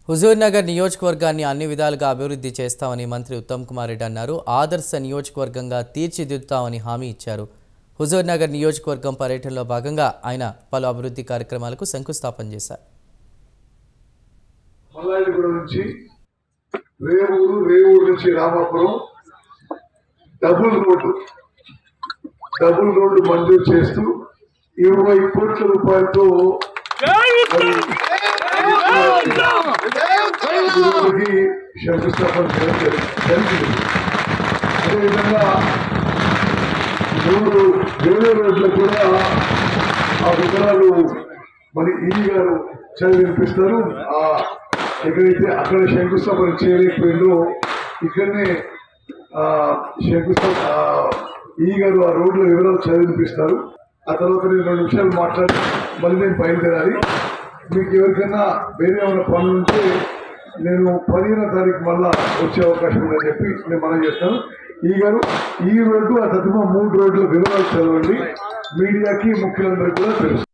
హుజూర్నగర్ నియోజకవర్గాన్ని అన్ని విధాలుగా అభివృద్ధి చేస్తామని మంత్రి ఉత్తమ్ కుమార్ రెడ్డి అన్నారు. ఆదర్శ నియోజకవర్గంగా తీర్చిదిద్దుతామని హామీ ఇచ్చారు. హుజూర్నగర్ నియోజకవర్గం పర్యటనలో భాగంగా ఆయన పలు అభివృద్ధి కార్యక్రమాలకు శంకుస్థాపన చేశారు. డబుల్ రోడ్డు మంజూరు చేస్తూ 20 కోట్ల రూపాయలతో శంకుస్థాపన జరిగింది. అదేవిధంగా 3 రైల్వే రోడ్లు కూడా ఆ వివరాలు మరి ఈ గారు చదివినిపిస్తారు. ఎక్కడైతే అక్కడ శంకుస్థాపన చేయలేకపోయిందో ఇక్కడనే శంకుస్థాపన ఈ గారు ఆ రోడ్ల వివరాలు చదివినిపిస్తారు. ఆ తర్వాత నేను 2 నిమిషాలు మాట్లాడి మళ్ళీ నేను బయలుదేరాలి. మీకు ఎవరికైనా వేరే ఏమైనా పనులు ఉంటే నేను 15వ తారీఖు మళ్ళా వచ్చే అవకాశం ఉందని చెప్పి నేను మనం చేస్తాను. ఈ గారు ఈ రోడ్డు ఆ తదుపరి 3 రోడ్ల వివరాలు చదవండి. మీడియాకి ముఖ్యులందరికీ కూడా తెలుసు.